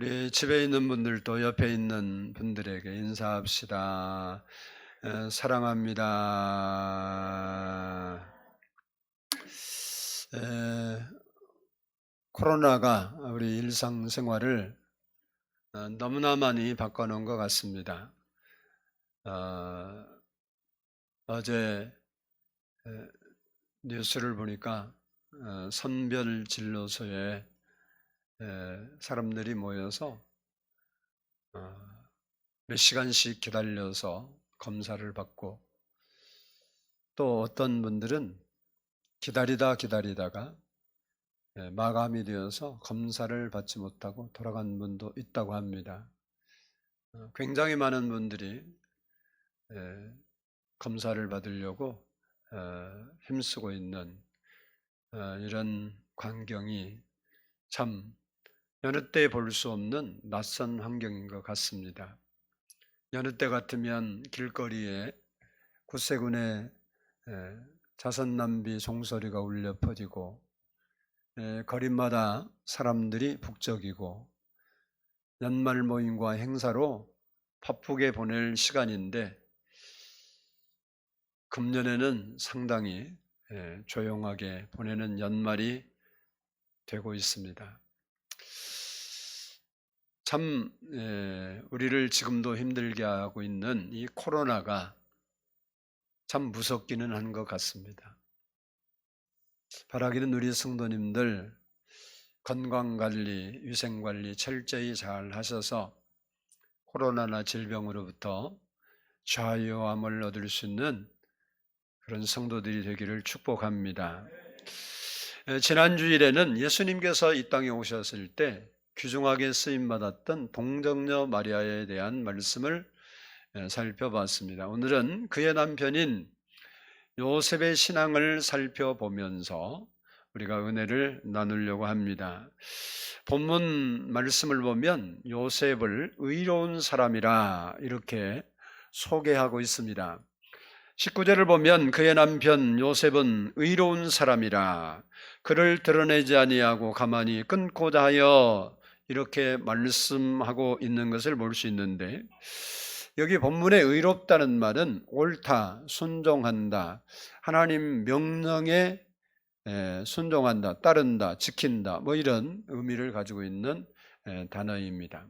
우리 집에 있는 분들도 옆에 있는 분들에게 인사합시다. 사랑합니다. 에, 코로나가 우리 일상생활을 너무나 많이 바꿔놓은 것 같습니다. 어, 어제 에, 뉴스를 보니까 선별진료소에 사람들이 모여서 몇 시간씩 기다려서 검사를 받고, 또 어떤 분들은 기다리다가 마감이 되어서 검사를 받지 못하고 돌아간 분도 있다고 합니다. 굉장히 많은 분들이 검사를 받으려고 힘쓰고 있는 이런 광경이 참 여느 때 볼 수 없는 낯선 환경인 것 같습니다. 여느 때 같으면 길거리에 구세군의 자선남비 종소리가 울려 퍼지고, 거리마다 사람들이 북적이고 연말 모임과 행사로 바쁘게 보낼 시간인데, 금년에는 상당히 조용하게 보내는 연말이 되고 있습니다. 참 우리를 지금도 힘들게 하고 있는 이 코로나가 참 무섭기는 한 것 같습니다. 바라기는 우리 성도님들 건강관리, 위생관리 철저히 잘 하셔서 코로나나 질병으로부터 자유함을 얻을 수 있는 그런 성도들이 되기를 축복합니다. 지난 주일에는 예수님께서 이 땅에 오셨을 때 귀중하게 쓰임받았던 동정녀 마리아에 대한 말씀을 살펴봤습니다. 오늘은 그의 남편인 요셉의 신앙을 살펴보면서 우리가 은혜를 나누려고 합니다. 본문 말씀을 보면 요셉을 의로운 사람이라 이렇게 소개하고 있습니다. 19절을 보면 그의 남편 요셉은 의로운 사람이라 그를 드러내지 아니하고 가만히 끊고자 하여 이렇게 말씀하고 있는 것을 볼 수 있는데, 여기 본문에 의롭다는 말은 옳다, 순종한다, 하나님 명령에 순종한다, 따른다, 지킨다, 뭐 이런 의미를 가지고 있는 단어입니다.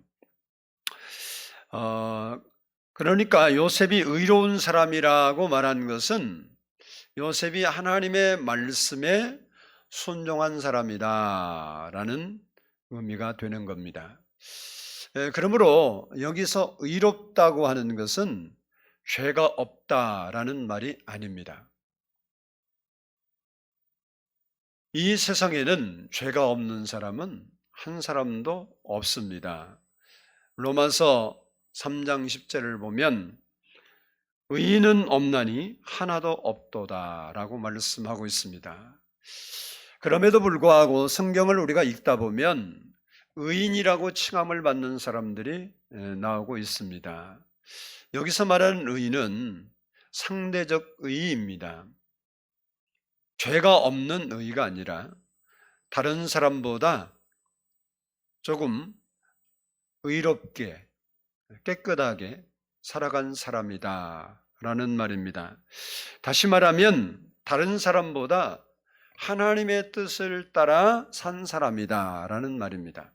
그러니까 요셉이 의로운 사람이라고 말한 것은 요셉이 하나님의 말씀에 순종한 사람이다라는 의미가 되는 겁니다. 그러므로 여기서 의롭다고 하는 것은 죄가 없다라는 말이 아닙니다. 이 세상에는 죄가 없는 사람은 한 사람도 없습니다. 로마서 3장 10절을 보면 의인은 없나니 하나도 없도다라고 말씀하고 있습니다. 그럼에도 불구하고 성경을 우리가 읽다 보면 의인이라고 칭함을 받는 사람들이 나오고 있습니다. 여기서 말하는 의인은 상대적 의의입니다. 죄가 없는 의의가 아니라 다른 사람보다 조금 의롭게 깨끗하게 살아간 사람이다 라는 말입니다. 다시 말하면 다른 사람보다 하나님의 뜻을 따라 산 사람이다 라는 말입니다.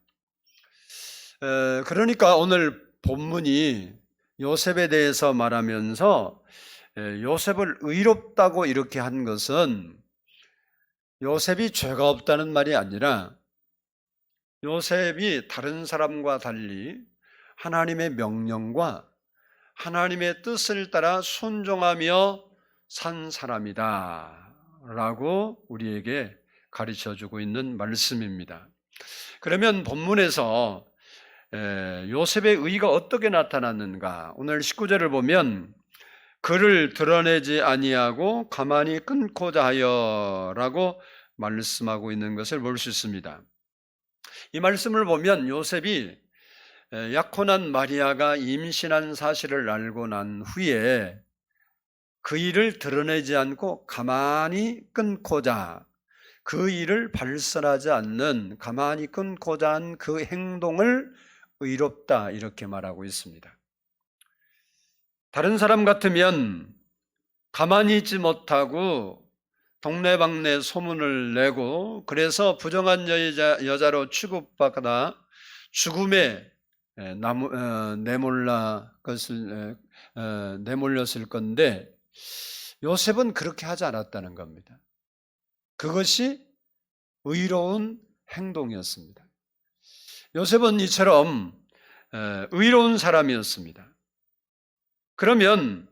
그러니까 오늘 본문이 요셉에 대해서 말하면서 요셉을 의롭다고 이렇게 한 것은 요셉이 죄가 없다는 말이 아니라 요셉이 다른 사람과 달리 하나님의 명령과 하나님의 뜻을 따라 순종하며 산 사람이다 라고 우리에게 가르쳐주고 있는 말씀입니다. 그러면 본문에서 요셉의 의의가 어떻게 나타났는가? 오늘 19절을 보면 그를 드러내지 아니하고 가만히 끊고자 하여 라고 말씀하고 있는 것을 볼 수 있습니다. 이 말씀을 보면 요셉이 약혼한 마리아가 임신한 사실을 알고 난 후에 그 일을 드러내지 않고 가만히 끊고자, 그 일을 발설하지 않는 가만히 끊고자 한 그 행동을 의롭다 이렇게 말하고 있습니다. 다른 사람 같으면 가만히 있지 못하고 동네방네 소문을 내고 그래서 부정한 여자로 취급받아 죽음에 내몰렸을 건데 요셉은 그렇게 하지 않았다는 겁니다. 그것이 의로운 행동이었습니다. 요셉은 이처럼 의로운 사람이었습니다. 그러면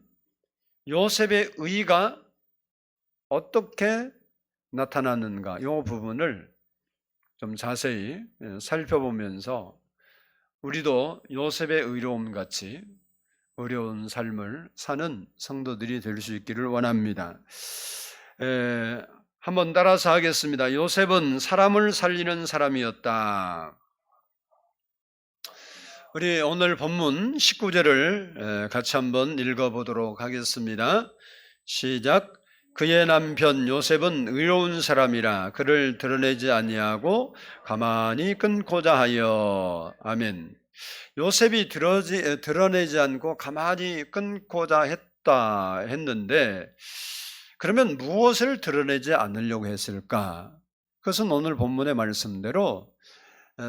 요셉의 의가 어떻게 나타나는가? 이 부분을 좀 자세히 살펴보면서 우리도 요셉의 의로움 같이 어려운 삶을 사는 성도들이 될 수 있기를 원합니다. 한번 따라서 하겠습니다. 요셉은 사람을 살리는 사람이었다. 우리 오늘 본문 19절을 같이 한번 읽어보도록 하겠습니다. 시작. 그의 남편 요셉은 의로운 사람이라 그를 드러내지 아니하고 가만히 끊고자 하여. 아멘. 요셉이 드러내지 않고 가만히 끊고자 했는데 그러면 무엇을 드러내지 않으려고 했을까? 그것은 오늘 본문의 말씀대로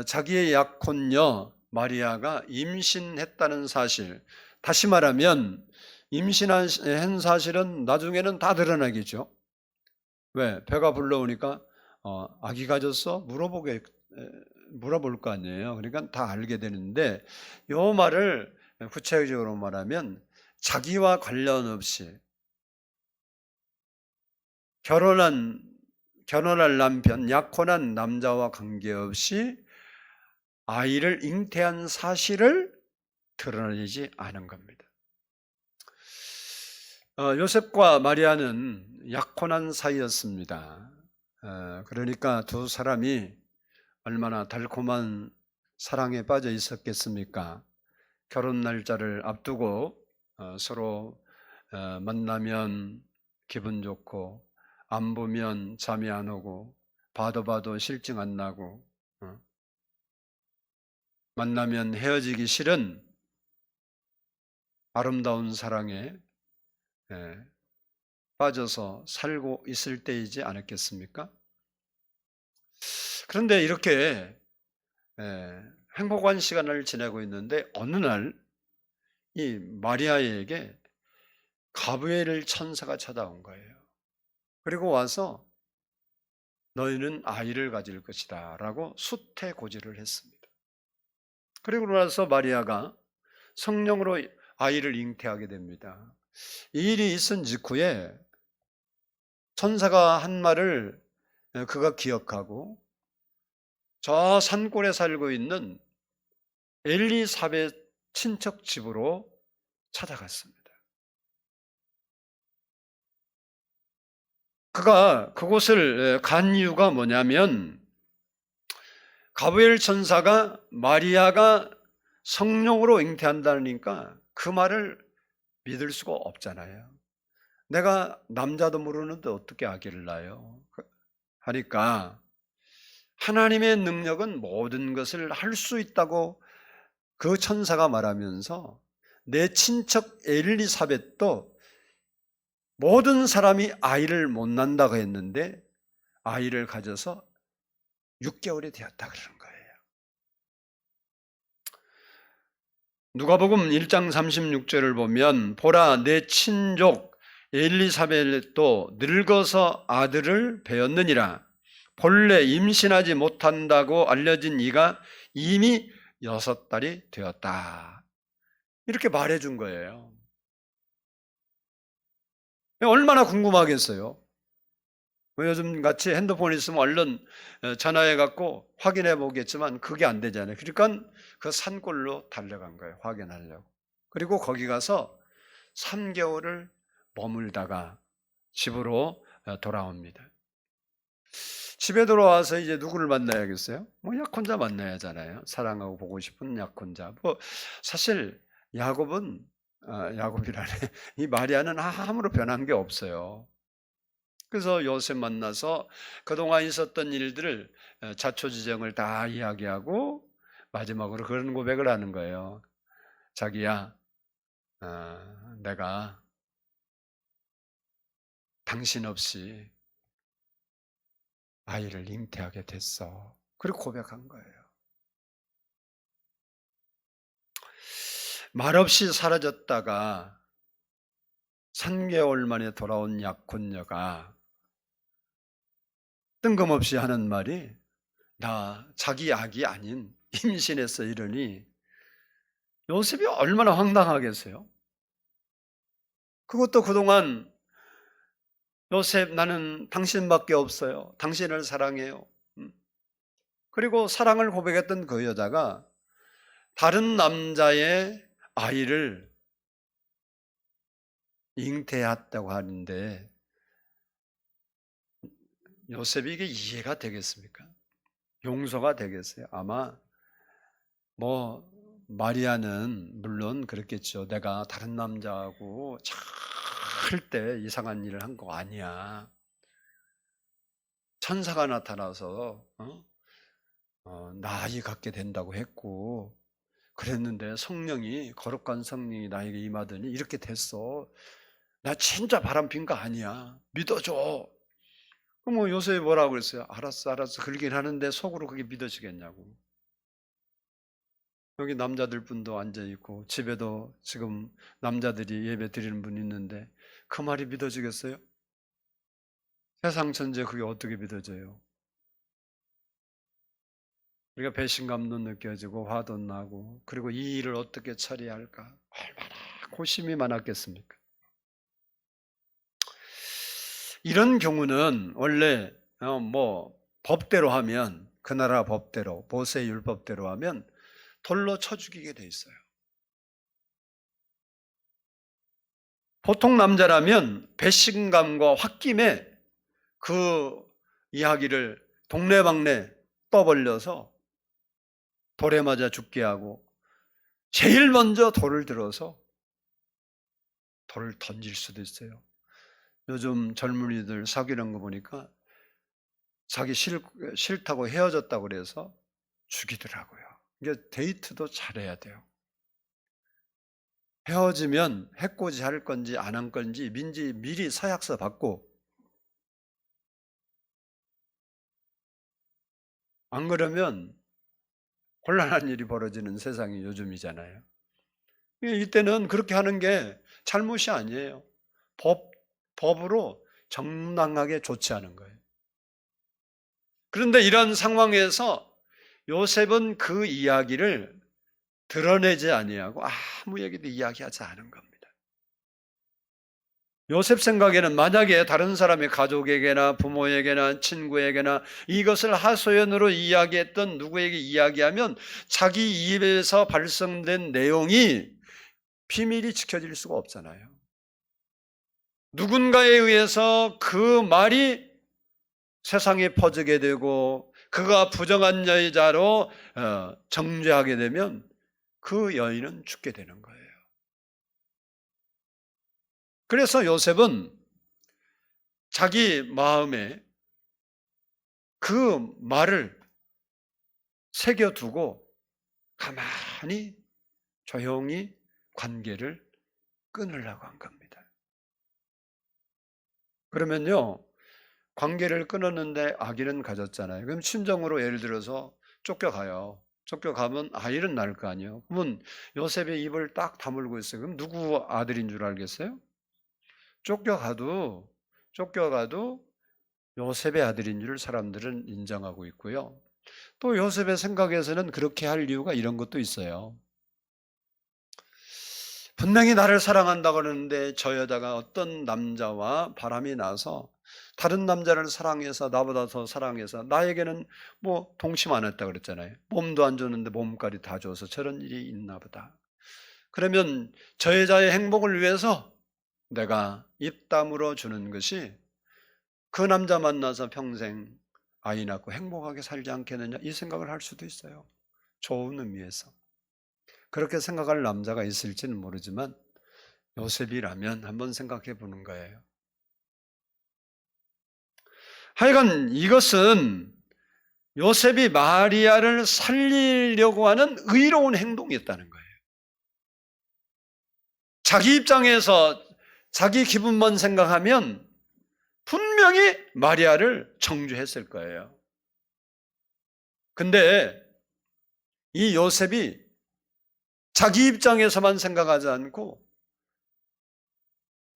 자기의 약혼녀 마리아가 임신했다는 사실, 다시 말하면 임신한 사실은 나중에는 다 드러나겠죠. 왜? 배가 불러오니까 아기 가졌어? 물어볼 거 아니에요. 그러니까 다 알게 되는데 이 말을 구체적으로 말하면 자기와 관련 없이 결혼할 남편, 약혼한 남자와 관계없이 아이를 잉태한 사실을 드러내지 않은 겁니다. 요셉과 마리아는 약혼한 사이였습니다. 그러니까 두 사람이 얼마나 달콤한 사랑에 빠져 있었겠습니까? 결혼 날짜를 앞두고 서로 만나면 기분 좋고 안 보면 잠이 안 오고 봐도 실증 안 나고 만나면 헤어지기 싫은 아름다운 사랑에 빠져서 살고 있을 때이지 않았겠습니까? 그런데 이렇게 행복한 시간을 지내고 있는데 어느 날 이 마리아에게 가브리엘 천사가 찾아온 거예요. 그리고 와서 너희는 아이를 가질 것이다 라고 수태고지를 했습니다. 그리고 나서 마리아가 성령으로 아이를 잉태하게 됩니다. 이 일이 있은 직후에 천사가 한 말을 그가 기억하고 저 산골에 살고 있는 엘리사벳 친척 집으로 찾아갔습니다. 그가 그곳을 간 이유가 뭐냐면 가브리엘 천사가 마리아가 성령으로 잉태한다니까 그 말을 믿을 수가 없잖아요. 내가 남자도 모르는데 어떻게 아기를 낳아요? 하니까 하나님의 능력은 모든 것을 할 수 있다고 그 천사가 말하면서 내 친척 엘리사벳도 모든 사람이 아이를 못 낳는다고 했는데 아이를 가져서 6개월이 되었다 그러는 거예요. 누가복음 1장 36절을 보면 보라 내 친족 엘리사벳도 늙어서 아들을 배었느니라. 본래 임신하지 못한다고 알려진 이가 이미 6달이 되었다. 이렇게 말해준 거예요. 얼마나 궁금하겠어요. 요즘 같이 핸드폰 있으면 얼른 전화해 갖고 확인해 보겠지만 그게 안 되잖아요. 그러니까 그 산골로 달려간 거예요. 확인하려고. 그리고 거기 가서 3개월을 머물다가 집으로 돌아옵니다. 집에 돌아와서 이제 누구를 만나야겠어요? 약혼자 만나야 하잖아요. 사랑하고 보고 싶은 약혼자. 사실 야곱이라네. 이 마리아는 아무런 변한 게 없어요. 그래서 요셉 만나서 그동안 있었던 일들을 자초지정을 다 이야기하고 마지막으로 그런 고백을 하는 거예요. 자기야, 내가 당신 없이 아이를 잉태하게 됐어. 그리고 고백한 거예요. 말없이 사라졌다가 3개월 만에 돌아온 약혼녀가 뜬금없이 하는 말이 나 자기 아기 아닌 임신했어 이러니 요셉이 얼마나 황당하겠어요. 그것도 그동안 요셉 나는 당신밖에 없어요. 당신을 사랑해요. 그리고 사랑을 고백했던 그 여자가 다른 남자의 아이를 잉태했다고 하는데 요셉이 이게 이해가 되겠습니까? 용서가 되겠어요? 아마 뭐 마리아는 물론 그랬겠죠. 내가 다른 남자하고 절대 이상한 일을 한 거 아니야. 천사가 나타나서 나 아이 갖게 된다고 했고 그랬는데 성령이 거룩한 성령이 나에게 임하더니 이렇게 됐어. 나 진짜 바람핀 거 아니야. 믿어줘. 그럼 요셉이 뭐라고 그랬어요? 알았어 그러긴 하는데 속으로 그게 믿어지겠냐고. 여기 남자들 분도 앉아있고 집에도 지금 남자들이 예배 드리는 분이 있는데 그 말이 믿어지겠어요? 세상 천지에 그게 어떻게 믿어져요? 우리가 배신감도 느껴지고 화도 나고 그리고 이 일을 어떻게 처리할까 얼마나 고심이 많았겠습니까? 이런 경우는 원래 법대로 하면 그 나라 법대로 모세 율법대로 하면 돌로 쳐 죽이게 돼 있어요. 보통 남자라면 배신감과 홧김에 그 이야기를 동네방네 떠벌려서 돌에 맞아 죽게 하고 제일 먼저 돌을 들어서 돌을 던질 수도 있어요. 요즘 젊은이들 사귀는 거 보니까 자기 싫다고 헤어졌다고 그래서 죽이더라고요. 이게 데이트도 잘해야 돼요. 헤어지면 해코지 할 건지 안 할 건지 미리 서약서 받고 안 그러면 곤란한 일이 벌어지는 세상이 요즘이잖아요. 이때는 그렇게 하는 게 잘못이 아니에요. 법으로 정당하게 조치하는 거예요. 그런데 이런 상황에서 요셉은 그 이야기를 드러내지 아니하고 아무에게도 이야기하지 않은 겁니다. 요셉 생각에는 만약에 다른 사람의 가족에게나 부모에게나 친구에게나 이것을 하소연으로 이야기했던 누구에게 이야기하면 자기 입에서 발생된 내용이 비밀이 지켜질 수가 없잖아요. 누군가에 의해서 그 말이 세상에 퍼지게 되고 그가 부정한 여자로 정죄하게 되면 그 여인은 죽게 되는 거예요. 그래서 요셉은 자기 마음에 그 말을 새겨두고 가만히 조용히 관계를 끊으려고 한 겁니다. 그러면요, 관계를 끊었는데 아기는 가졌잖아요. 그럼 친정으로 예를 들어서 쫓겨가요. 쫓겨가면 아이는 낳을 거 아니에요. 그러면 요셉의 입을 딱 다물고 있어요. 그럼 누구 아들인 줄 알겠어요? 쫓겨가도 요셉의 아들인 줄 사람들은 인정하고 있고요. 또 요셉의 생각에서는 그렇게 할 이유가 이런 것도 있어요. 분명히 나를 사랑한다고 하는데 저 여자가 어떤 남자와 바람이 나서 다른 남자를 사랑해서 나보다 더 사랑해서 나에게는 동침 안 했다 그랬잖아요. 몸도 안 줬는데 몸까지 다 줘서 저런 일이 있나 보다. 그러면 저 여자의 행복을 위해서 내가 입 다물어 주는 것이 그 남자 만나서 평생 아이 낳고 행복하게 살지 않겠느냐 이 생각을 할 수도 있어요. 좋은 의미에서. 그렇게 생각할 남자가 있을지는 모르지만 요셉이라면 한번 생각해 보는 거예요. 하여간 이것은 요셉이 마리아를 살리려고 하는 의로운 행동이었다는 거예요. 자기 입장에서 자기 기분만 생각하면 분명히 마리아를 정죄했을 거예요. 근데 이 요셉이 자기 입장에서만 생각하지 않고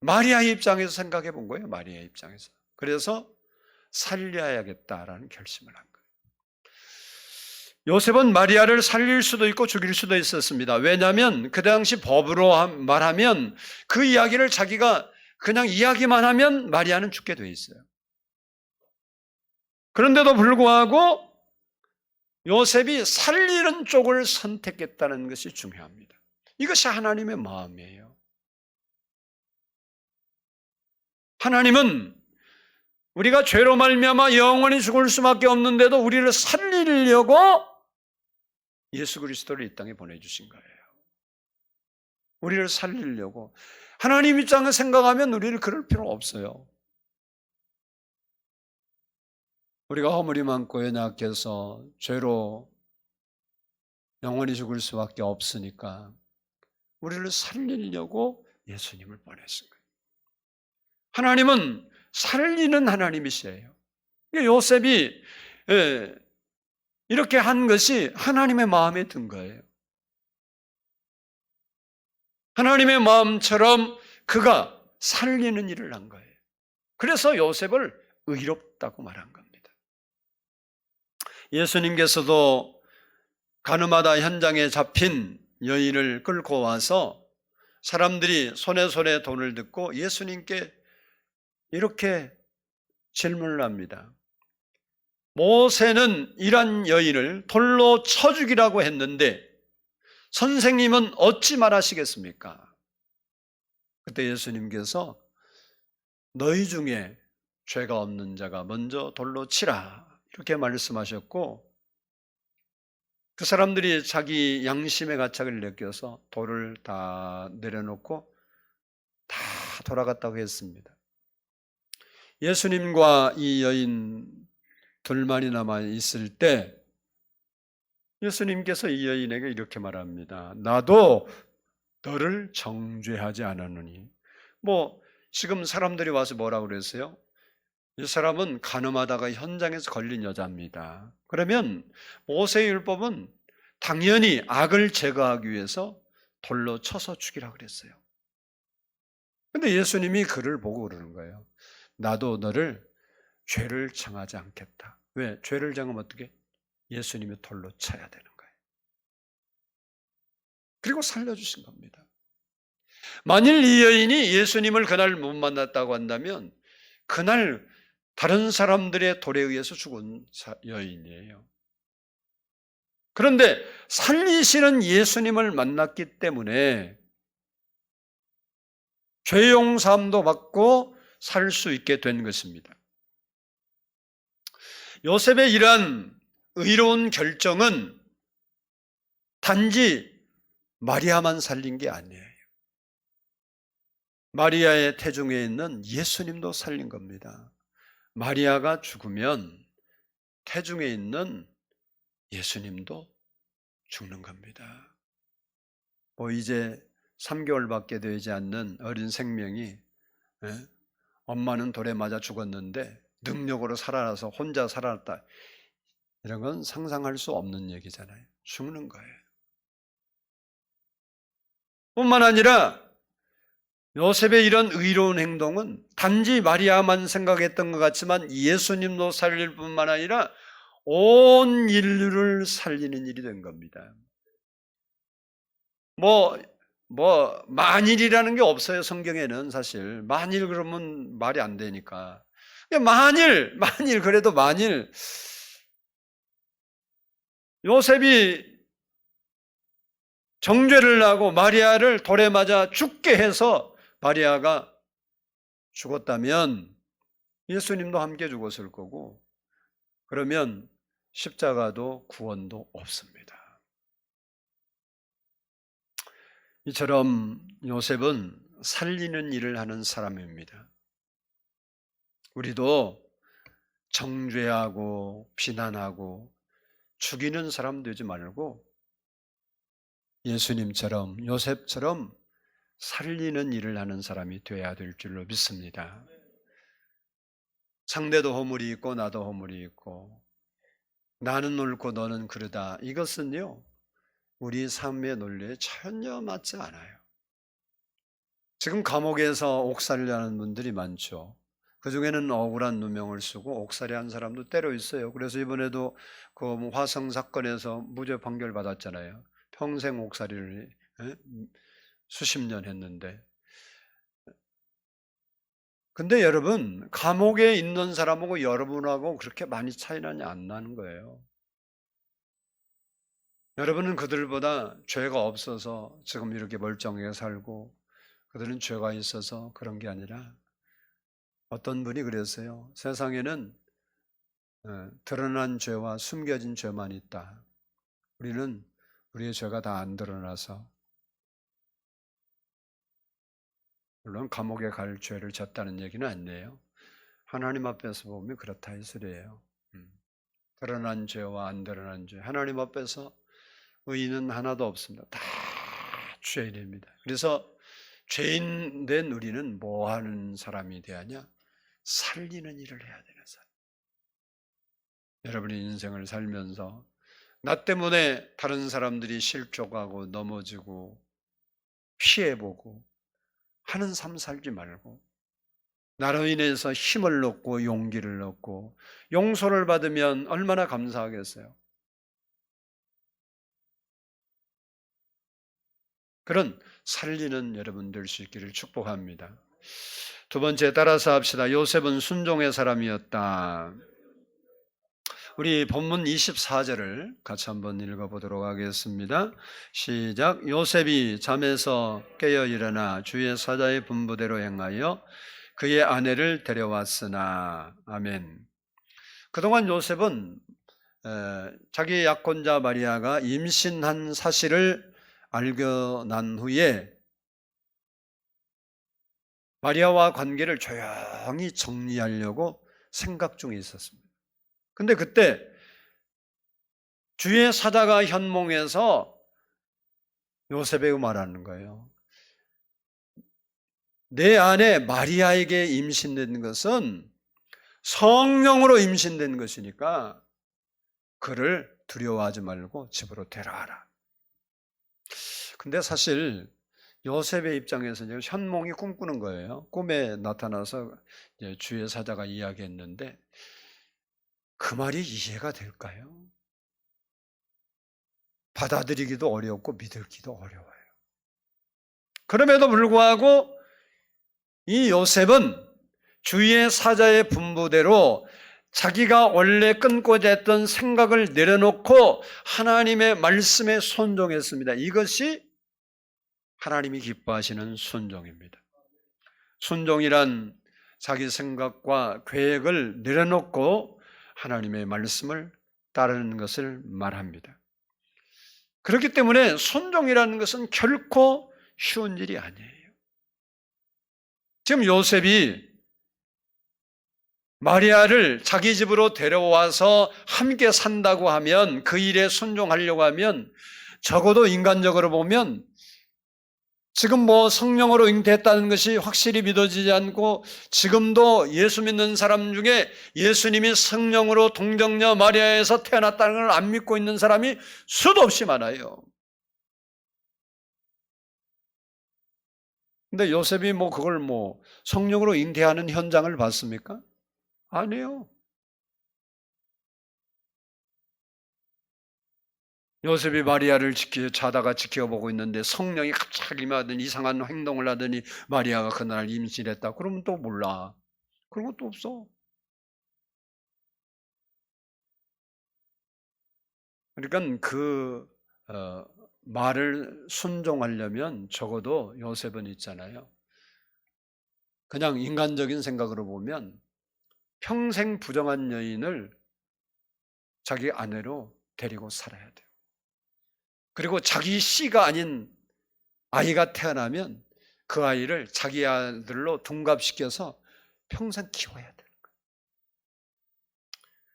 마리아의 입장에서 생각해 본 거예요. 마리아의 입장에서. 그래서 살려야겠다라는 결심을 한 거예요. 요셉은 마리아를 살릴 수도 있고 죽일 수도 있었습니다. 왜냐하면 그 당시 법으로 말하면 그 이야기를 자기가 그냥 이야기만 하면 마리아는 죽게 돼 있어요. 그런데도 불구하고 요셉이 살리는 쪽을 선택했다는 것이 중요합니다. 이것이 하나님의 마음이에요. 하나님은 우리가 죄로 말미암아 영원히 죽을 수밖에 없는데도 우리를 살리려고 예수 그리스도를 이 땅에 보내주신 거예요. 우리를 살리려고. 하나님 입장을 생각하면 우리를 그럴 필요 없어요. 우리가 허물이 많고 연약해서 죄로 영원히 죽을 수밖에 없으니까 우리를 살리려고 예수님을 보내신 거예요. 하나님은 살리는 하나님이시에요. 요셉이 이렇게 한 것이 하나님의 마음에 든 거예요. 하나님의 마음처럼 그가 살리는 일을 한 거예요. 그래서 요셉을 의롭다고 말한 겁니다. 예수님께서도 가늠하다 현장에 잡힌 여인을 끌고 와서 사람들이 손에 돈을 듣고 예수님께 이렇게 질문을 합니다. 모세는 이런 여인을 돌로 쳐 죽이라고 했는데 선생님은 어찌 말하시겠습니까? 그때 예수님께서 너희 중에 죄가 없는 자가 먼저 돌로 치라 이렇게 말씀하셨고, 그 사람들이 자기 양심의 가책을 느껴서 돌을 다 내려놓고 다 돌아갔다고 했습니다. 예수님과 이 여인 둘만이 남아 있을 때 예수님께서 이 여인에게 이렇게 말합니다. 나도 너를 정죄하지 않았느니. 지금 사람들이 와서 뭐라고 그랬어요? 이 사람은 간음하다가 현장에서 걸린 여자입니다. 그러면 모세의 율법은 당연히 악을 제거하기 위해서 돌로 쳐서 죽이라 그랬어요. 근데 예수님이 그를 보고 그러는 거예요. 나도 너를 죄를 정하지 않겠다. 왜? 죄를 정하면 어떻게? 예수님이 돌로 쳐야 되는 거예요. 그리고 살려주신 겁니다. 만일 이 여인이 예수님을 그날 못 만났다고 한다면 그날 다른 사람들의 돌에 의해서 죽은 여인이에요. 그런데 살리시는 예수님을 만났기 때문에 죄 용서함도 받고 살 수 있게 된 것입니다. 요셉의 이러한 의로운 결정은 단지 마리아만 살린 게 아니에요. 마리아의 태중에 있는 예수님도 살린 겁니다. 마리아가 죽으면 태중에 있는 예수님도 죽는 겁니다. 이제 3개월밖에 되지 않는 어린 생명이 엄마는 돌에 맞아 죽었는데 능력으로 살아나서 혼자 살아났다. 이런 건 상상할 수 없는 얘기잖아요. 죽는 거예요. 뿐만 아니라 요셉의 이런 의로운 행동은 단지 마리아만 생각했던 것 같지만 예수님도 살릴 뿐만 아니라 온 인류를 살리는 일이 된 겁니다. 만일이라는 게 없어요. 성경에는 사실. 만일 그러면 말이 안 되니까. 만일 요셉이 정죄를 하고 마리아를 돌에 맞아 죽게 해서 마리아가 죽었다면 예수님도 함께 죽었을 거고, 그러면 십자가도 구원도 없습니다. 이처럼 요셉은 살리는 일을 하는 사람입니다. 우리도 정죄하고 비난하고 죽이는 사람 되지 말고 예수님처럼 요셉처럼 살리는 일을 하는 사람이 되어야 될 줄로 믿습니다. 상대도 허물이 있고 나도 허물이 있고 나는 옳고 너는 그르다. 이것은요, 우리 삶의 논리에 전혀 맞지 않아요. 지금 감옥에서 옥살이를 하는 분들이 많죠. 그중에는 억울한 누명을 쓰고 옥살이한 사람도 때로 있어요. 그래서 이번에도 그 화성 사건에서 무죄 판결 받았잖아요. 평생 옥살이를 수십 년 했는데. 근데 여러분, 감옥에 있는 사람하고 여러분하고 그렇게 많이 차이는 안 나는 거예요. 여러분은 그들보다 죄가 없어서 지금 이렇게 멀쩡하게 살고, 그들은 죄가 있어서 그런 게 아니라, 어떤 분이 그랬어요. 세상에는 드러난 죄와 숨겨진 죄만 있다. 우리는 우리의 죄가 다 안 드러나서, 물론 감옥에 갈 죄를 졌다는 얘기는 아니에요. 하나님 앞에서 보면 그렇다 이 소리예요. 드러난 죄와 안 드러난 죄, 하나님 앞에서 의인은 하나도 없습니다. 다 죄인입니다. 그래서 죄인 된 우리는 뭐 하는 사람이 되느냐? 살리는 일을 해야 되는 사람. 여러분의 인생을 살면서 나 때문에 다른 사람들이 실족하고 넘어지고 피해보고 하는 삶 살지 말고, 나로 인해서 힘을 얻고 용기를 얻고 용서를 받으면 얼마나 감사하겠어요. 그런 살리는 여러분 될 수 있기를 축복합니다. 두 번째, 따라서 합시다. 요셉은 순종의 사람이었다. 우리 본문 24절을 같이 한번 읽어보도록 하겠습니다. 시작. 요셉이 잠에서 깨어 일어나 주의 사자의 분부대로 행하여 그의 아내를 데려왔으나. 아멘. 그동안 요셉은 자기의 약혼자 마리아가 임신한 사실을 알고 난 후에 마리아와 관계를 조용히 정리하려고 생각 중에 있었습니다. 근데 그때 주의 사자가 현몽해서 요셉에게 말하는 거예요. 내 아내 마리아에게 임신된 것은 성령으로 임신된 것이니까 그를 두려워하지 말고 집으로 데려와라. 근데 사실 요셉의 입장에서 현몽이 꿈꾸는 거예요. 꿈에 나타나서 주의 사자가 이야기했는데 그 말이 이해가 될까요? 받아들이기도 어렵고 믿기도 어려워요. 그럼에도 불구하고 이 요셉은 주의 사자의 분부대로 자기가 원래 끊고자 했던 생각을 내려놓고 하나님의 말씀에 순종했습니다. 이것이 하나님이 기뻐하시는 순종입니다. 순종이란 자기 생각과 계획을 내려놓고 하나님의 말씀을 따르는 것을 말합니다. 그렇기 때문에 순종이라는 것은 결코 쉬운 일이 아니에요. 지금 요셉이 마리아를 자기 집으로 데려와서 함께 산다고 하면, 그 일에 순종하려고 하면 적어도 인간적으로 보면 지금 성령으로 잉태했다는 것이 확실히 믿어지지 않고, 지금도 예수 믿는 사람 중에 예수님이 성령으로 동정녀 마리아에서 태어났다는 걸 안 믿고 있는 사람이 수도 없이 많아요. 근데 요셉이 그걸 성령으로 잉태하는 현장을 봤습니까? 아니에요. 요셉이 마리아를 자다가 지켜보고 있는데 성령이 갑자기 임하더니 이상한 행동을 하더니 마리아가 그날 임신했다. 그러면 또 몰라. 그런 것도 없어. 그러니까 그 말을 순종하려면 적어도 요셉은 있잖아요. 그냥 인간적인 생각으로 보면 평생 부정한 여인을 자기 아내로 데리고 살아야 돼요. 그리고 자기 씨가 아닌 아이가 태어나면 그 아이를 자기 아들로 둔갑시켜서 평생 키워야 돼요.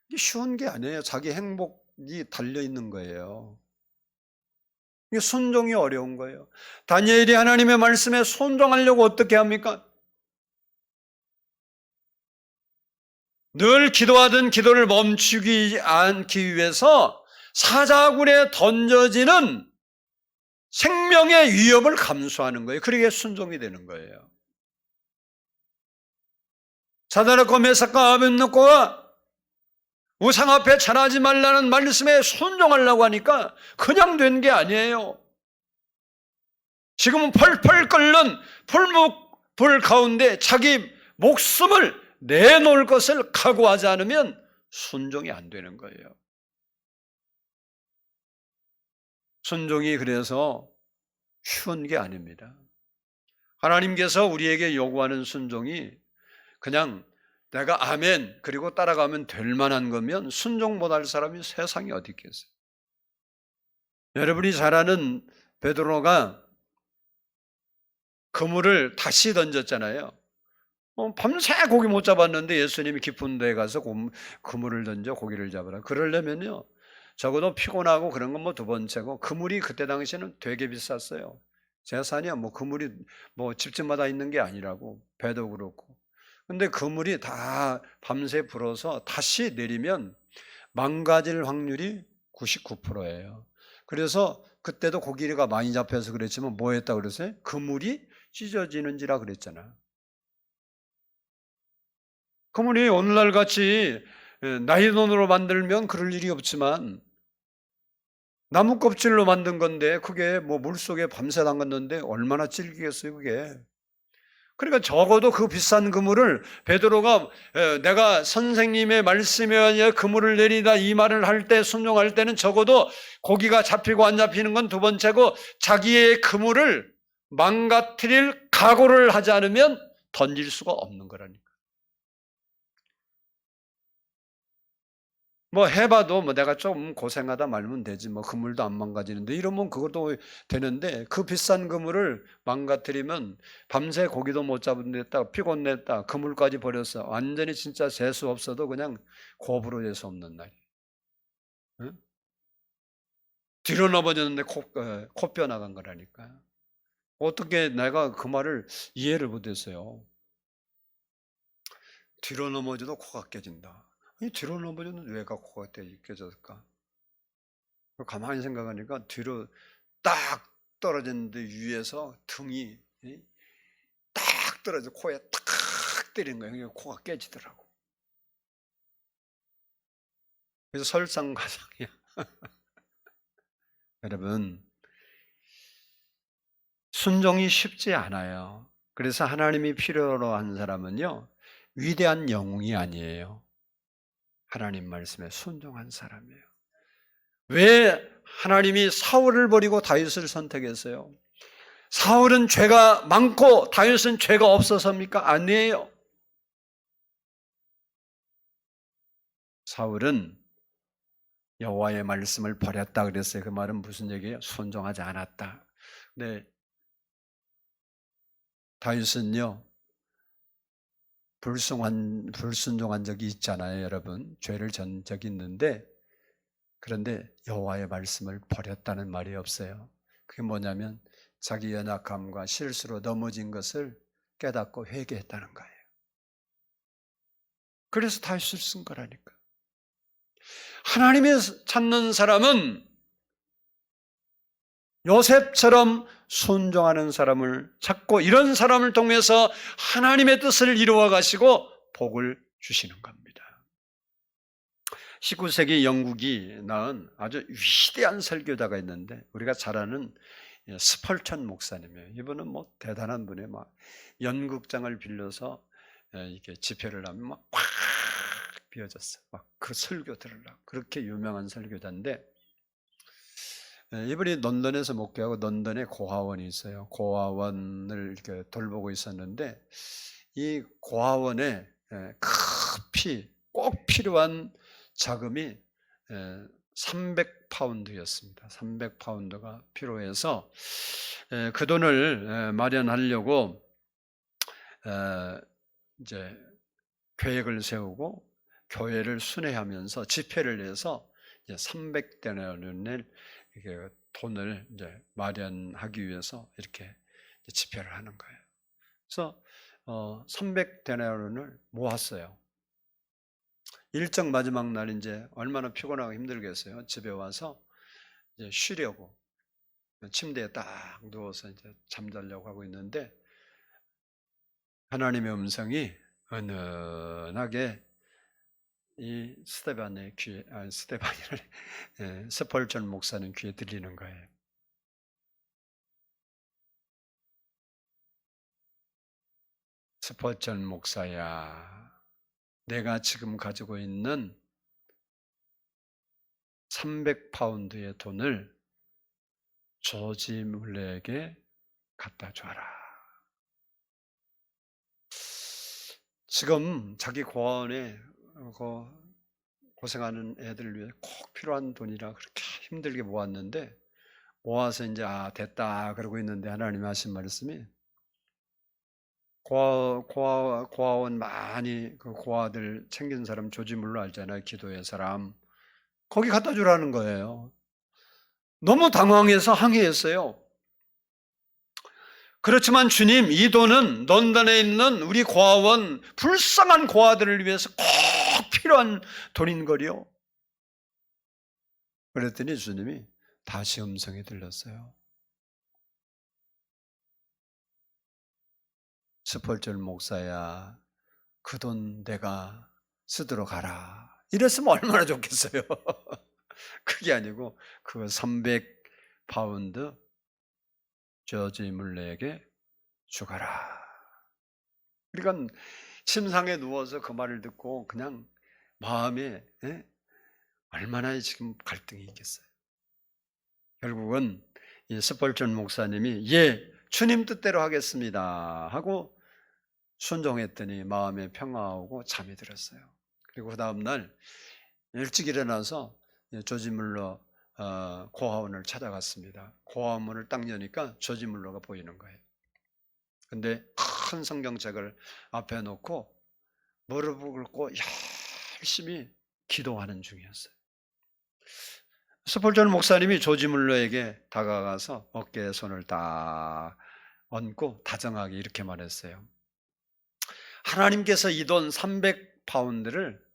이게 쉬운 게 아니에요. 자기 행복이 달려 있는 거예요. 이게 순종이 어려운 거예요. 다니엘이 하나님의 말씀에 순종하려고 어떻게 합니까? 늘 기도하던 기도를 멈추지 않기 위해서 사자굴에 던져지는 생명의 위협을 감수하는 거예요. 그러게 순종이 되는 거예요. 사드락과 메삭과 아벳느고가 우상 앞에 절하지 말라는 말씀에 순종하려고 하니까 그냥 된 게 아니에요. 지금은 펄펄 끓는 불 가운데 자기 목숨을 내놓을 것을 각오하지 않으면 순종이 안 되는 거예요. 순종이 그래서 쉬운 게 아닙니다. 하나님께서 우리에게 요구하는 순종이 그냥 내가 아멘 그리고 따라가면 될 만한 거면 순종 못할 사람이 세상에 어디 있겠어요. 여러분이 잘 아는 베드로가 그물을 다시 던졌잖아요. 밤새 고기 못 잡았는데 예수님이 깊은 데에 가서 그물을 던져 고기를 잡으라. 그러려면요 적어도 피곤하고 그런 건 뭐 두 번째고, 그물이 그때 당시에는 되게 비쌌어요. 재산이야 뭐 그물이 뭐 집집마다 있는 게 아니라고, 배도 그렇고. 근데 그물이 다 밤새 불어서 다시 내리면 망가질 확률이 99%예요. 그래서 그때도 고기가 많이 잡혀서 그랬지만 뭐 했다 그랬어요? 그물이 찢어지는지라 그랬잖아. 그물이 오늘날 같이 나일론으로 만들면 그럴 일이 없지만 나무 껍질로 만든 건데 그게 뭐 물속에 밤새 담갔는데 얼마나 질기겠어요 그게. 그러니까 적어도 그 비싼 그물을 베드로가 내가 선생님의 말씀에 의해 그물을 내리다 이 말을 할 때, 순종할 때는 적어도 고기가 잡히고 안 잡히는 건 두 번째고 자기의 그물을 망가뜨릴 각오를 하지 않으면 던질 수가 없는 거라니까. 뭐 해봐도 뭐 내가 좀 고생하다 말면 되지 뭐 그물도 안 망가지는데 이러면 그것도 되는데, 그 비싼 그물을 망가뜨리면 밤새 고기도 못 잡는다, 피곤냈다, 그물까지 버렸어. 완전히 진짜 재수 없어도 그냥 고부로 재수 없는 날이. 응? 뒤로 넘어졌는데 코뼈 나간 거라니까. 어떻게 내가 그 말을 이해를 못했어요. 뒤로 넘어져도 코가 깨진다. 이 뒤로 넘어졌는데 왜 코가 깨졌을까? 가만히 생각하니까 뒤로 딱 떨어졌는데 위에서 등이 딱 떨어져 코에 탁 때리는 거예요. 코가 깨지더라고. 그래서 설상가상이야. 여러분, 순종이 쉽지 않아요. 그래서 하나님이 필요로 한 사람은요, 위대한 영웅이 아니에요. 하나님 말씀에 순종한 사람이에요. 왜 하나님이 사울을 버리고 다윗을 선택했어요? 사울은 죄가 많고 다윗은 죄가 없어서입니까? 아니에요. 사울은 여호와의 말씀을 버렸다 그랬어요. 그 말은 무슨 얘기예요? 순종하지 않았다. 네, 다윗은요 불순종한 적이 있잖아요, 여러분. 죄를 전 적이 있는데, 그런데 여호와의 말씀을 버렸다는 말이 없어요. 그게 뭐냐면 자기 연약함과 실수로 넘어진 것을 깨닫고 회개했다는 거예요. 그래서 다윗을 쓴 거라니까. 하나님을 찾는 사람은 요셉처럼 순종하는 사람을 찾고, 이런 사람을 통해서 하나님의 뜻을 이루어 가시고 복을 주시는 겁니다. 19세기 영국이 낳은 아주 위대한 설교자가 있는데, 우리가 잘 아는 스펄천 목사님이에요. 이분은 뭐 대단한 분이에요. 막 연극장을 빌려서 이렇게 집회를 하면 막 꽉 비어졌어요. 막 그 설교 들으려고. 그렇게 유명한 설교자인데, 이분이 런던에서 목회하고 런던에 고아원이 있어요. 고아원을 이렇게 돌보고 있었는데, 이 고아원에 급히 꼭 필요한 자금이 300파운드였습니다. 300파운드가 필요해서 그 돈을 마련하려고 이제 계획을 세우고 교회를 순회하면서 집회를 해서 이제 300데나리온을 이게 돈을 이제 마련하기 위해서 이렇게 집회를 하는 거예요. 그래서 300데나리온을 모았어요. 일정 마지막 날 이제 얼마나 피곤하고 힘들겠어요. 집에 와서 이제 쉬려고 침대에 딱 누워서 이제 잠자려고 하고 있는데 하나님의 음성이 은은하게 이 스테반의 귀에, 스테반이라네, 스펄전 목사님 귀에 들리는 거예요. 스펄전 목사야, 내가 지금 가지고 있는 300파운드의 돈을 조지 물레에게 갖다 줘라. 지금 자기 고아원에 고생하는 애들을 위해 꼭 필요한 돈이라 그렇게 힘들게 모았는데, 모아서 이제 됐다 그러고 있는데 하나님이 하신 말씀이, 고아원 많이 그 고아들 챙긴 사람 조지 물러 알잖아요. 기도의 사람. 거기 갖다 주라는 거예요. 너무 당황해서 항의했어요. 그렇지만 주님, 이 돈은 런던에 있는 우리 고아원 불쌍한 고아들을 위해서 꼭 필요한 돈인거리요. 그랬더니 주님이 다시 음성이 들렸어요. 스펄전 목사야, 그 돈 내가 쓰도록 하라. 이랬으면 얼마나 좋겠어요. 그게 아니고 그 300파운드 조지 물레에게 주가라. 그러니까 침상에 누워서 그 말을 듣고 그냥 마음에 얼마나 지금 갈등이 있겠어요. 결국은 이 스펄전 목사님이 주님 뜻대로 하겠습니다 하고 순종했더니 마음에 평화하고 잠이 들었어요. 그리고 그 다음날 일찍 일어나서 조지 물러 고아원을 찾아갔습니다. 고아원을 딱 여니까 조지 물러가 보이는 거예요. 근데 큰 성경책을 앞에 놓고 무릎을 꿇고 열심히 기도하는 중이었어요. 스펄전 목사님이 조지 물러에게 다가가서 어깨에 손을 딱 얹고 다정하게 이렇게 말했어요. 하나님께서 이 돈 300파운드를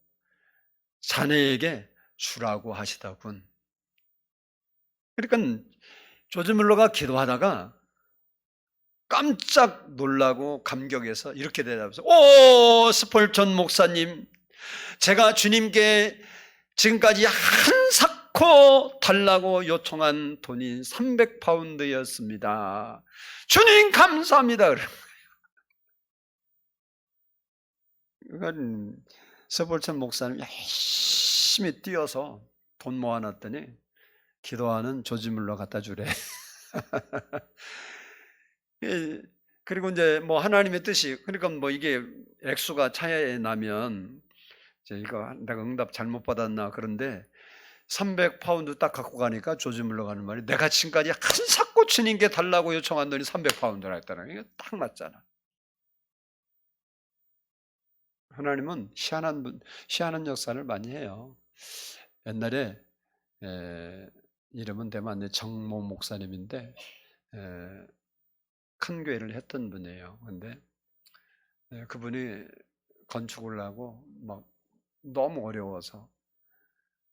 자네에게 주라고 하시더군. 그러니까 조지 물러가 기도하다가 깜짝 놀라고 감격해서 이렇게 대답해서, 스펄전 목사님, 제가 주님께 지금까지 한사코 달라고 요청한 돈이 300파운드였습니다. 주님 감사합니다. 그러니까 스펄전 목사님 열심히 뛰어서 돈 모아놨더니 기도하는 조지 물러 갖다 주래. 그리고 이제 뭐 하나님의 뜻이, 그러니까 뭐 이게 액수가 차이 나면 이제 이거 내가 응답 잘못 받았나, 그런데 300파운드 딱 갖고 가니까 조지 물러 가는 말이, 내가 지금까지 한사코 주님께 달라고 요청한 돈이 300파운드라 했다는 게 딱 맞잖아. 하나님은 희한한 역사를 많이 해요. 옛날에 이름은 대만 정모 목사님인데 큰 교회를 했던 분이에요. 근데 그분이 건축을 하고 막 너무 어려워서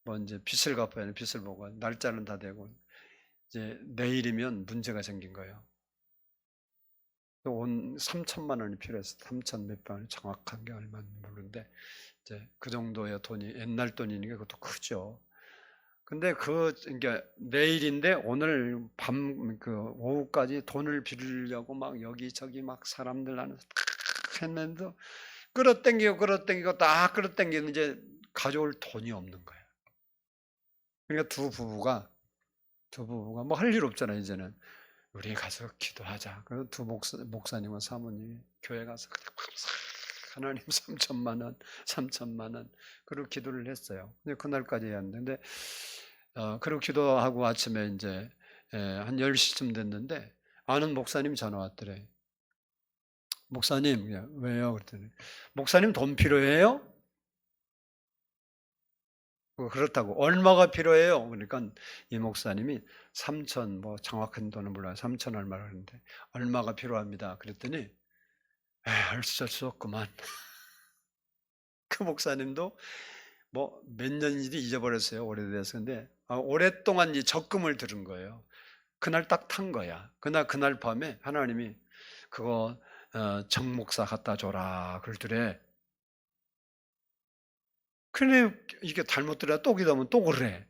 뭐 이제 빚을 갚아야 하는, 빚을 보고 날짜는 다 되고 이제 내일이면 문제가 생긴 거예요. 온 3천만 원이 필요해서 3천 몇백 원, 정확한 게 얼마인지 모르는데 이제 그 정도의 돈이, 옛날 돈이니까 그것도 크죠. 근데 그러니까 내일인데 오늘 오후까지 돈을 빌리려고 막 여기저기 막 사람들 안에서 탁 했는데 끌어당기고 딱 끌어당기는 이제 가져올 돈이 없는 거예요. 그러니까 두 부부가 뭐 할 일 없잖아요. 이제는 우리 가서 기도하자. 그래서 두 목사님과 사모님이 교회 가서 하나님 3천만 원 그리고 기도를 했어요. 근데 그날까지 했는데 그리고 기도하고 아침에 이제 한 10시쯤 됐는데 아는 목사님이 전화 왔더래. 목사님, 왜요? 그랬더니 목사님 돈 필요해요? 그렇다고 얼마가 필요해요? 그러니까 이 목사님이 3천, 뭐 정확한 돈은 몰라요. 3천 얼마를 하는데 얼마가 필요합니다. 그랬더니 어쩔 수 없구만. 그 목사님도 뭐 몇 년인지 잊어버렸어요. 오래돼서. 근데 오랫동안 이 적금을 들은 거예요. 그날 딱 탄 거야. 그날 밤에 하나님이 그거 정 목사 갖다 줘라 그러더래. 근데 이게 잘못 들어야 또 기도하면 또 그래.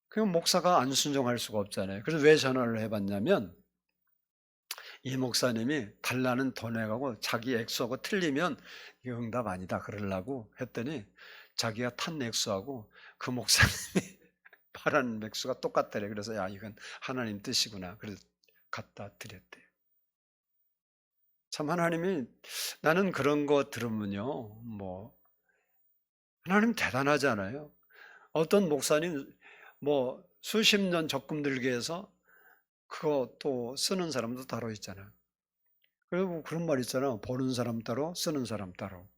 그럼 목사가 안 순종할 수가 없잖아요. 그래서 왜 전화를 해봤냐면 이 목사님이 달라는 돈 해가고 자기 액수하고 틀리면 이거 응답 아니다 그러려고 했더니 자기가 탄 액수하고 그 목사님이 바라는 액수가 똑같더래. 그래서 야 이건 하나님 뜻이구나. 그래서 갖다 드렸대. 참 하나님이 나는 그런 거 들으면요 뭐 하나님 대단하잖아요. 어떤 목사님 뭐 수십 년 적금 들게 해서 그거 또 쓰는 사람도 따로 있잖아. 그리고 그런 말 있잖아. 보는 사람 따로 쓰는 사람 따로.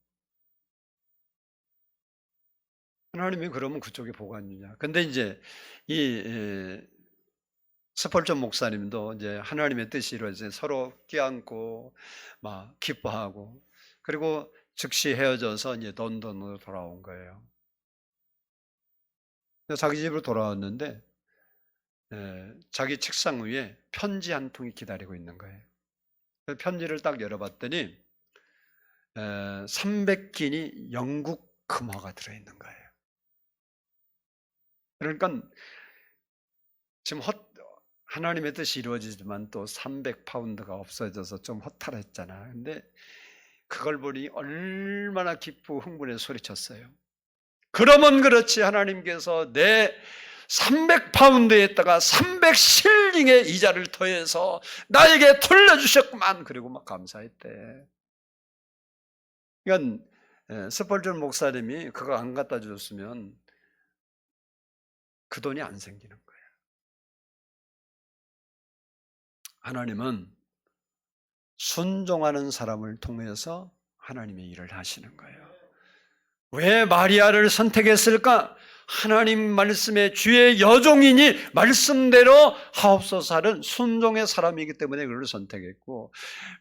하나님이 그러면 그쪽에 뭐가 있느냐. 근데 이제 이 스펄전 목사님도 이제 하나님의 뜻이 이루어져 서로 껴안고 막 기뻐하고 그리고 즉시 헤어져서 이제 런던으로 돌아온 거예요. 자기 집으로 돌아왔는데 자기 책상 위에 편지 한 통이 기다리고 있는 거예요. 편지를 딱 열어봤더니 300긴이 영국 금화가 들어있는 거예요. 그러니까 지금 하나님의 뜻이 이루어지지만 또 300파운드가 없어져서 좀 허탈했잖아. 근데 그걸 보니 얼마나 기쁘고 흥분해서 소리쳤어요. 그러면 그렇지 하나님께서 내 300파운드에다가 300실링의 이자를 더해서 나에게 돌려주셨구만. 그리고 막 감사했대. 그러니까 스펄전 목사님이 그거 안 갖다 줬으면 그 돈이 안 생기는 거예요. 하나님은 순종하는 사람을 통해서 하나님의 일을 하시는 거예요. 왜 마리아를 선택했을까? 하나님 말씀에 주의 여종이니 말씀대로 하옵소서 하는 순종의 사람이기 때문에 그를 선택했고,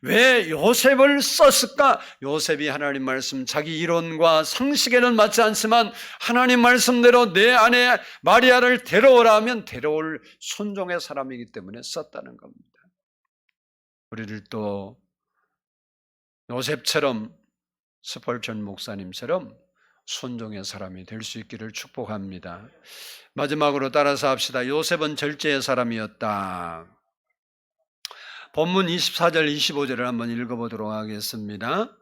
왜 요셉을 썼을까? 요셉이 하나님 말씀 자기 이론과 상식에는 맞지 않지만 하나님 말씀대로 내 아내 마리아를 데려오라 하면 데려올 순종의 사람이기 때문에 썼다는 겁니다. 우리를 또 요셉처럼 스펄전 목사님처럼 순종의 사람이 될 수 있기를 축복합니다. 마지막으로 따라서 합시다. 요셉은 절제의 사람이었다. 본문 24절 25절을 한번 읽어보도록 하겠습니다.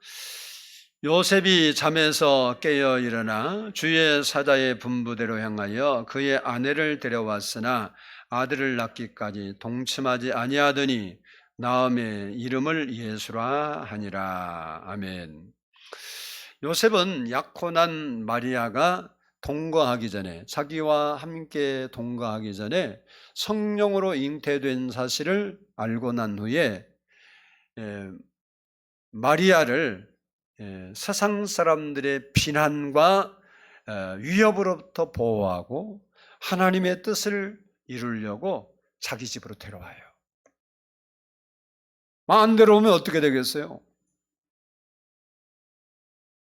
요셉이 잠에서 깨어 일어나 주의 사자의 분부대로 향하여 그의 아내를 데려왔으나 아들을 낳기까지 동침하지 아니하더니 나음의 이름을 예수라 하니라. 아멘. 요셉은 약혼한 마리아가 동거하기 전에, 자기와 함께 동거하기 전에 성령으로 잉태된 사실을 알고 난 후에 마리아를 세상 사람들의 비난과 위협으로부터 보호하고 하나님의 뜻을 이루려고 자기 집으로 데려와요. 안 데려오면 어떻게 되겠어요?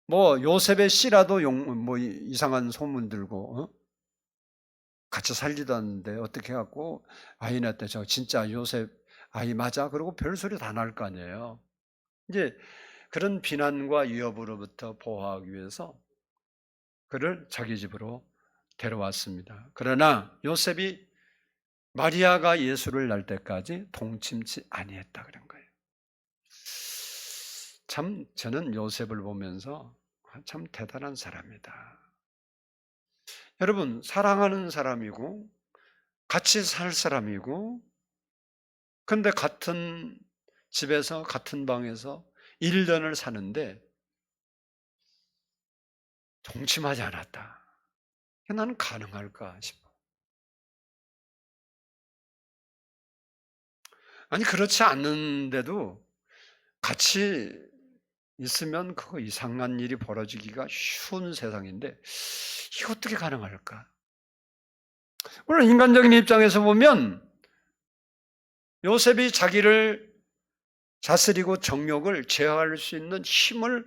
뭐 요셉의 씨라도 뭐 이상한 소문 들고 같이 살지도 않는데 어떻게 해갖고 아이 낳았대. 저 진짜 요셉 아이 맞아? 그러고 별소리 다 날 거 아니에요. 이제 그런 비난과 위협으로부터 보호하기 위해서 그를 자기 집으로 데려왔습니다. 그러나 요셉이 마리아가 예수를 낳을 때까지 동침치 아니했다 그런 거예요. 참 저는 요셉을 보면서 참 대단한 사람이다. 여러분, 사랑하는 사람이고 같이 살 사람이고 근데 같은 집에서 같은 방에서 1년을 사는데 동침하지 않았다. 나는 가능할까 싶어. 아니 그렇지 않는데도 같이 있으면 그거 이상한 일이 벌어지기가 쉬운 세상인데 이게 어떻게 가능할까? 물론 인간적인 입장에서 보면 요셉이 자기를 다스리고 정욕을 제어할 수 있는 힘을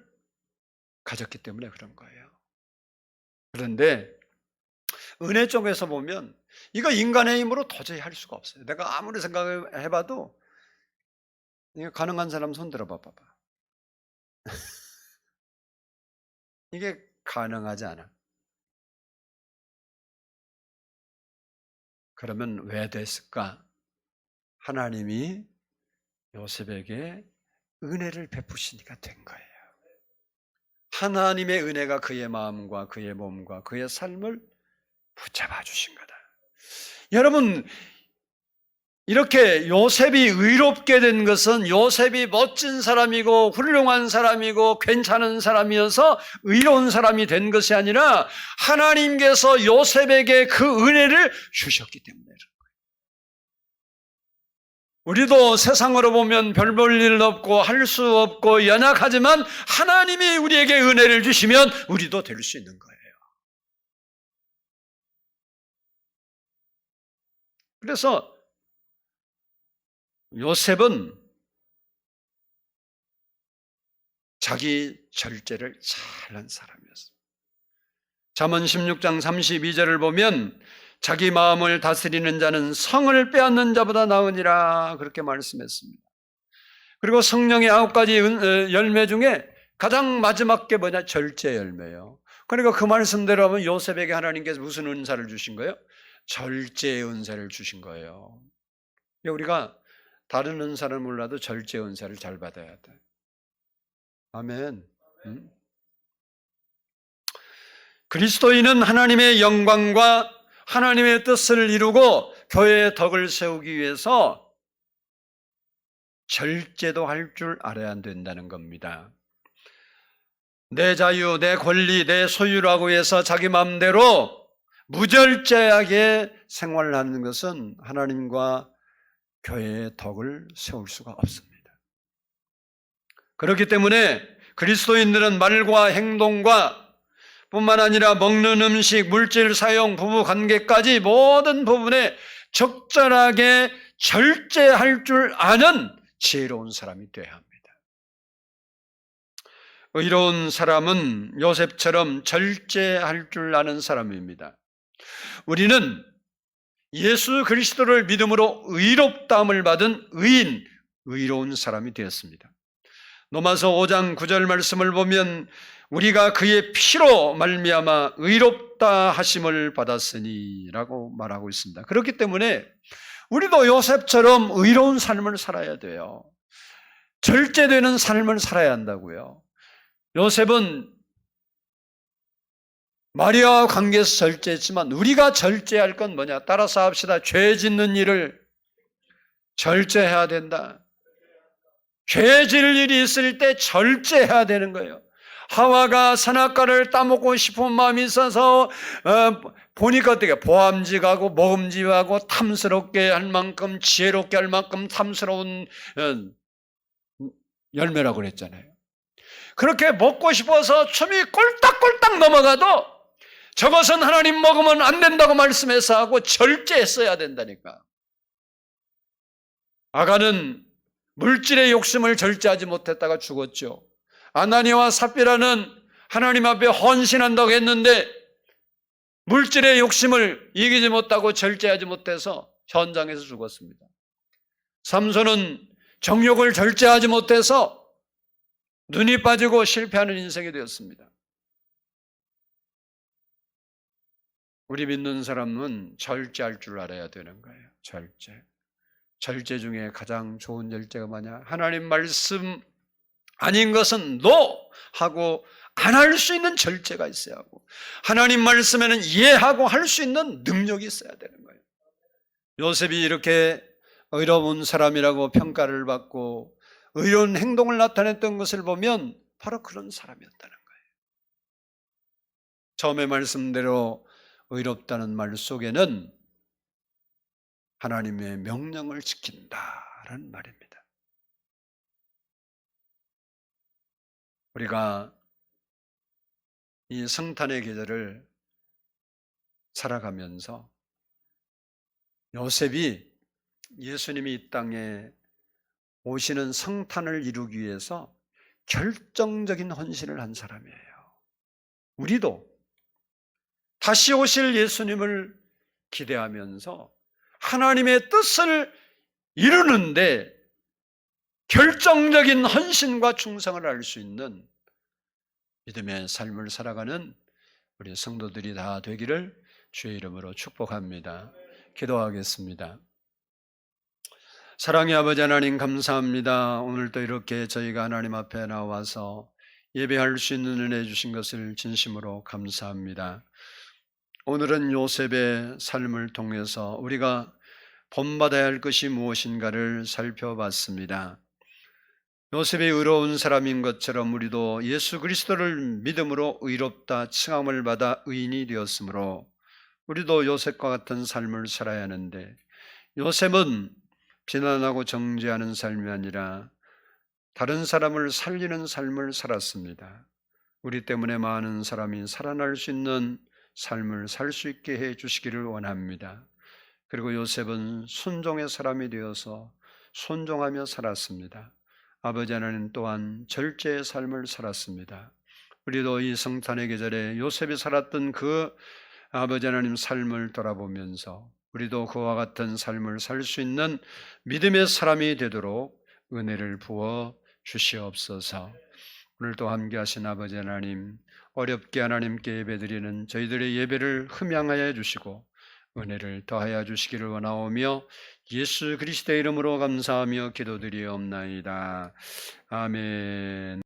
가졌기 때문에 그런 거예요. 그런데 은혜 쪽에서 보면 이거 인간의 힘으로 도저히 할 수가 없어요. 내가 아무리 생각해봐도 이게 가능한 사람 손 들어봐 봐봐. 이게 가능하지 않아. 그러면 왜 됐을까? 하나님이 요셉에게 은혜를 베푸시니까 된 거예요. 하나님의 은혜가 그의 마음과 그의 몸과 그의 삶을 붙잡아 주신 거다. 여러분, 이렇게 요셉이 의롭게 된 것은 요셉이 멋진 사람이고 훌륭한 사람이고 괜찮은 사람이어서 의로운 사람이 된 것이 아니라 하나님께서 요셉에게 그 은혜를 주셨기 때문에 그런 거예요. 우리도 세상으로 보면 별 볼 일 없고 할 수 없고 연약하지만 하나님이 우리에게 은혜를 주시면 우리도 될 수 있는 거예요. 그래서 요셉은 자기 절제를 잘한 사람이었어요. 잠언 16장 32절을 보면 자기 마음을 다스리는 자는 성을 빼앗는 자보다 나으니라 그렇게 말씀했습니다. 그리고 성령의 9가지 열매 중에 가장 마지막 게 뭐냐? 절제 열매예요. 그러니까 그 말씀대로 하면 요셉에게 하나님께서 무슨 은사를 주신 거예요? 절제의 은사를 주신 거예요. 우리가 다른 은사를 몰라도 절제 은사를 잘 받아야 돼. 아멘. 그리스도인은 하나님의 영광과 하나님의 뜻을 이루고 교회의 덕을 세우기 위해서 절제도 할 줄 알아야 된다는 겁니다. 내 자유, 내 권리, 내 소유라고 해서 자기 마음대로 무절제하게 생활하는 것은 하나님과 교회의 덕을 세울 수가 없습니다. 그렇기 때문에 그리스도인들은 말과 행동과 뿐만 아니라 먹는 음식, 물질 사용, 부부 관계까지 모든 부분에 적절하게 절제할 줄 아는 지혜로운 사람이 되어야 합니다. 의로운 사람은 요셉처럼 절제할 줄 아는 사람입니다. 우리는 예수 그리스도를 믿음으로 의롭다함을 받은 의인, 의로운 사람이 되었습니다. 로마서 5장 9절 말씀을 보면 우리가 그의 피로 말미암아 의롭다 하심을 받았으니 라고 말하고 있습니다. 그렇기 때문에 우리도 요셉처럼 의로운 삶을 살아야 돼요. 절제되는 삶을 살아야 한다고요. 요셉은 마리아와 관계에서 절제했지만 우리가 절제할 건 뭐냐? 따라서 합시다. 죄 짓는 일을 절제해야 된다. 죄 지을 일이 있을 때 절제해야 되는 거예요. 하와가 선악과를 따먹고 싶은 마음이 있어서 보니까 어떻게 보암직하고 먹음직하고 탐스럽게 할 만큼 지혜롭게 할 만큼 탐스러운 열매라고 그랬잖아요. 그렇게 먹고 싶어서 춤이 꼴딱꼴딱 넘어가도 저것은 하나님 먹으면 안 된다고 말씀해서 하고 절제했어야 된다니까. 아가는 물질의 욕심을 절제하지 못했다가 죽었죠. 아나니아와 삽비라는 하나님 앞에 헌신한다고 했는데 물질의 욕심을 이기지 못하고 절제하지 못해서 현장에서 죽었습니다. 삼손은 정욕을 절제하지 못해서 눈이 빠지고 실패하는 인생이 되었습니다. 우리 믿는 사람은 절제할 줄 알아야 되는 거예요. 절제 중에 가장 좋은 절제가 뭐냐? 하나님 말씀 아닌 것은 NO 하고 안 할 수 있는 절제가 있어야 하고 하나님 말씀에는 이해하고 할 수 있는 능력이 있어야 되는 거예요. 요셉이 이렇게 의로운 사람이라고 평가를 받고 의로운 행동을 나타냈던 것을 보면 바로 그런 사람이었다는 거예요. 처음에 말씀대로 의롭다는 말 속에는 하나님의 명령을 지킨다라는 말입니다. 우리가 이 성탄의 계절을 살아가면서 요셉이 예수님이 이 땅에 오시는 성탄을 이루기 위해서 결정적인 헌신을 한 사람이에요. 우리도 다시 오실 예수님을 기대하면서 하나님의 뜻을 이루는데 결정적인 헌신과 충성을 할 수 있는 믿음의 삶을 살아가는 우리 성도들이 다 되기를 주의 이름으로 축복합니다. 기도하겠습니다. 사랑의 아버지 하나님 감사합니다. 오늘도 이렇게 저희가 하나님 앞에 나와서 예배할 수 있는 은혜 주신 것을 진심으로 감사합니다. 오늘은 요셉의 삶을 통해서 우리가 본받아야 할 것이 무엇인가를 살펴봤습니다. 요셉이 의로운 사람인 것처럼 우리도 예수 그리스도를 믿음으로 의롭다 칭함을 받아 의인이 되었으므로 우리도 요셉과 같은 삶을 살아야 하는데, 요셉은 비난하고 정죄하는 삶이 아니라 다른 사람을 살리는 삶을 살았습니다. 우리 때문에 많은 사람이 살아날 수 있는 삶을 살 수 있게 해 주시기를 원합니다. 그리고 요셉은 순종의 사람이 되어서 순종하며 살았습니다. 아버지 하나님 또한 절제의 삶을 살았습니다. 우리도 이 성탄의 계절에 요셉이 살았던 그 아버지 하나님 삶을 돌아보면서 우리도 그와 같은 삶을 살 수 있는 믿음의 사람이 되도록 은혜를 부어 주시옵소서. 오늘도 함께 하신 아버지 하나님, 어렵게 하나님께 예배드리는 저희들의 예배를 흠양하여 주시고 은혜를 더하여 주시기를 원하오며 예수 그리스도의 이름으로 감사하며 기도드리옵나이다. 아멘.